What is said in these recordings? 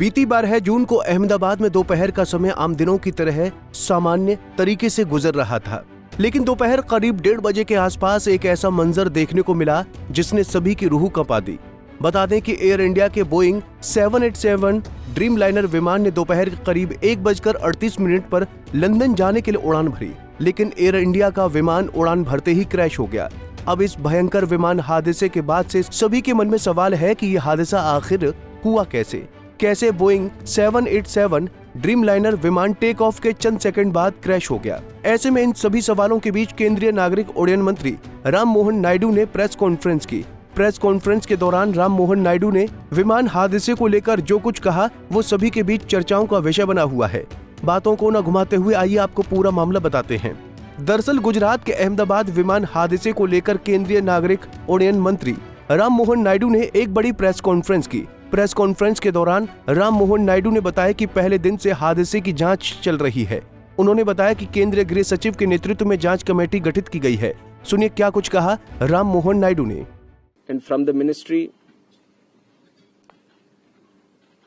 बीती 12 जून को अहमदाबाद में दोपहर का समय आम दिनों की तरह सामान्य तरीके से गुजर रहा था, लेकिन दोपहर करीब 1:30 बजे के आसपास एक ऐसा मंजर देखने को मिला जिसने सभी की रूह कंपा दी। बता दें कि एयर इंडिया के बोइंग 787 ड्रीम लाइनर विमान ने दोपहर करीब 1:38 पर लंदन जाने के लिए उड़ान भरी, लेकिन एयर इंडिया का विमान उड़ान भरते ही क्रैश हो गया। अब इस भयंकर विमान हादसे के बाद से सभी के मन में सवाल है कि यह हादसा आखिर हुआ कैसे बोइंग 787 ड्रीम लाइनर विमान टेक ऑफ के चंद सेकंड बाद क्रैश हो गया। ऐसे में इन सभी सवालों के बीच केंद्रीय नागरिक उड्डयन मंत्री राम मोहन नायडू ने प्रेस कॉन्फ्रेंस की। प्रेस कॉन्फ्रेंस के दौरान राम मोहन नायडू ने विमान हादसे को लेकर जो कुछ कहा वो सभी के बीच चर्चाओं का विषय बना हुआ है। बातों को न घुमाते हुए आइए आपको पूरा मामला बताते हैं। दरअसल गुजरात के अहमदाबाद विमान हादसे को लेकर केंद्रीय नागरिक उड्डयन मंत्री राम मोहन नायडू ने एक बड़ी प्रेस कॉन्फ्रेंस की। प्रेस कॉन्फ्रेंस के दौरान राम मोहन नायडू ने बताया कि पहले दिन से हादसे की जांच चल रही है। उन्होंने बताया कि केंद्रीय गृह सचिव के नेतृत्व में जांच कमेटी गठित की गई है। सुनिए क्या कुछ कहा राम मोहन नायडू ने। And from the ministry,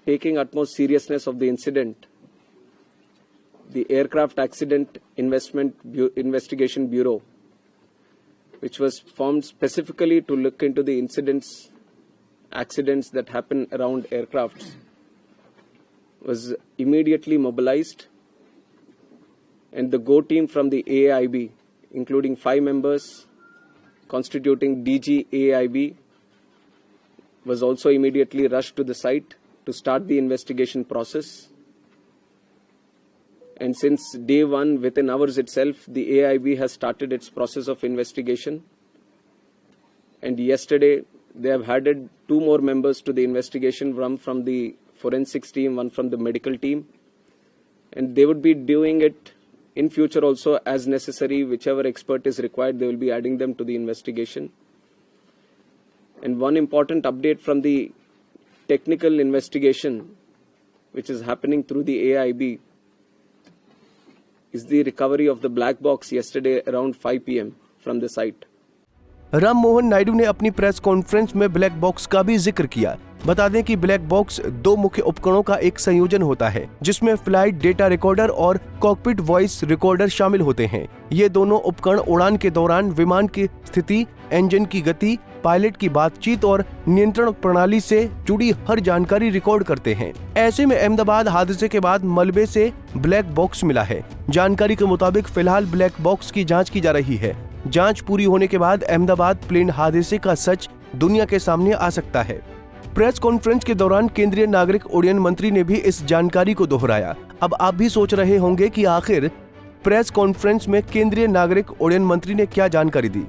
taking utmost seriousness of the incident, the Aircraft Accident Investigation Bureau, which was formed specifically to look into the accidents that happen around aircrafts, was immediately mobilized, and the GO team from the AIB, including 5 members, constituting DG AIB, was also immediately rushed to the site to start the investigation process. And since day one, within hours itself, the AIB has started its process of investigation. And yesterday, they have added 2 more members to the investigation, one from the forensics team, one from the medical team. And they would be doing it in future also as necessary. Whichever expert is required, they will be adding them to the investigation. And one important update from the technical investigation, which is happening through the AIB, is the recovery of the black box yesterday around 5 PM from the site. Ram Mohan Naidu ने अपनी press conference में black box का भी जिक्र किया। बता दें कि ब्लैक बॉक्स 2 मुख्य उपकरणों का एक संयोजन होता है, जिसमें फ्लाइट डेटा रिकॉर्डर और कॉकपिट वॉइस रिकॉर्डर शामिल होते हैं। ये दोनों उपकरण उड़ान के दौरान विमान की स्थिति, इंजन की गति, पायलट की बातचीत और नियंत्रण प्रणाली से जुड़ी हर जानकारी रिकॉर्ड करते हैं। ऐसे में अहमदाबाद हादसे के बाद मलबे से ब्लैक बॉक्स मिला है। जानकारी के मुताबिक फिलहाल ब्लैक बॉक्स की जाँच की जा रही है। जांच पूरी होने के बाद अहमदाबाद प्लेन हादसे का सच दुनिया के सामने आ सकता है। प्रेस कॉन्फ्रेंस के दौरान केंद्रीय नागरिक उड्डयन मंत्री ने भी इस जानकारी को दोहराया। अब आप भी सोच रहे होंगे कि आखिर प्रेस कॉन्फ्रेंस में केंद्रीय नागरिक उड्डयन मंत्री ने क्या जानकारी दी।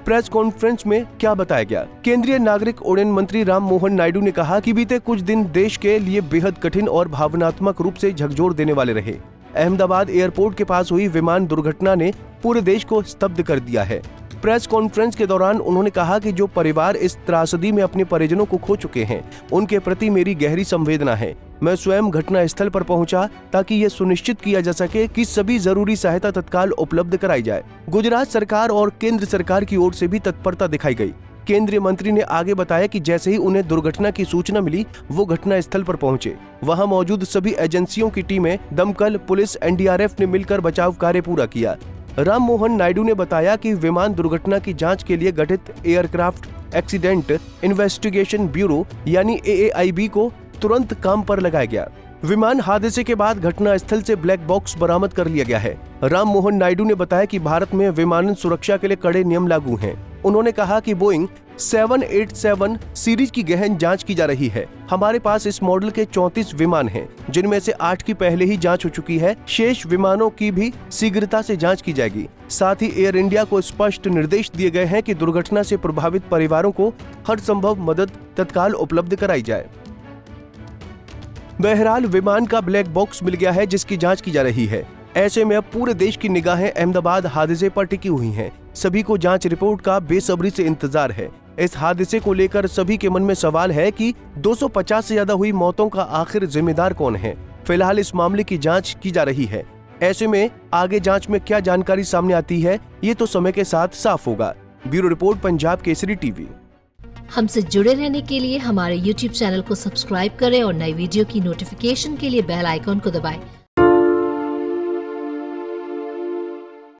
प्रेस कॉन्फ्रेंस में क्या बताया गया। केंद्रीय नागरिक उड्डयन मंत्री राम मोहन नायडू ने कहा कि बीते कुछ दिन देश के लिए बेहद कठिन और भावनात्मक रूप से झकझोर देने वाले रहे। अहमदाबाद एयरपोर्ट के पास हुई विमान दुर्घटना ने पूरे देश को स्तब्ध कर दिया है। प्रेस कॉन्फ्रेंस के दौरान उन्होंने कहा कि जो परिवार इस त्रासदी में अपने परिजनों को खो चुके हैं, उनके प्रति मेरी गहरी संवेदना है। मैं स्वयं घटना स्थल पर पहुंचा ताकि ये सुनिश्चित किया जा सके कि सभी जरूरी सहायता तत्काल उपलब्ध कराई जाए। गुजरात सरकार और केंद्र सरकार की ओर से भी तत्परता दिखाई गई। केंद्रीय मंत्री ने आगे बताया कि जैसे ही उन्हें दुर्घटना की सूचना मिली, वो घटना स्थल पर पहुंचे। वहां मौजूद सभी एजेंसियों की टीमें, दमकल, पुलिस, NDRF ने मिलकर बचाव कार्य पूरा किया। राम मोहन नायडू ने बताया कि विमान दुर्घटना की जांच के लिए गठित एयरक्राफ्ट एक्सीडेंट इन्वेस्टिगेशन ब्यूरो यानी AAIB को तुरंत काम पर लगाया गया। विमान हादसे के बाद घटना स्थल से ब्लैक बॉक्स बरामद कर लिया गया है। राम मोहन नायडू ने बताया कि भारत में विमानन सुरक्षा के लिए कड़े नियम लागू हैं। उन्होंने कहा कि बोइंग 787 सीरीज की गहन जांच की जा रही है। हमारे पास इस मॉडल के 34 विमान हैं, जिनमें से 8 की पहले ही जांच हो चुकी है। शेष विमानों की भी शीघ्रता से जांच की जाएगी। साथ ही एयर इंडिया को स्पष्ट निर्देश दिए गए हैं कि दुर्घटना से प्रभावित परिवारों को हर संभव मदद तत्काल उपलब्ध कराई जाए। बहरहाल विमान का ब्लैक बॉक्स मिल गया है, जिसकी जांच की जा रही है। ऐसे में अब पूरे देश की निगाहें अहमदाबाद हादसे पर टिकी हुई हैं। सभी को जांच रिपोर्ट का बेसब्री से इंतजार है। इस हादसे को लेकर सभी के मन में सवाल है कि 250 से ज्यादा हुई मौतों का आखिर जिम्मेदार कौन है। फिलहाल इस मामले की जांच की जा रही है। ऐसे में आगे जांच में क्या जानकारी सामने आती है, ये तो समय के साथ साफ होगा। Bureau report, Punjab Kesari TV. हमसे जुड़े रहने के लिए हमारे YouTube चैनल को सब्सक्राइब करें और नई वीडियो की नोटिफिकेशन के लिए बेल आइकॉन को दबाएं।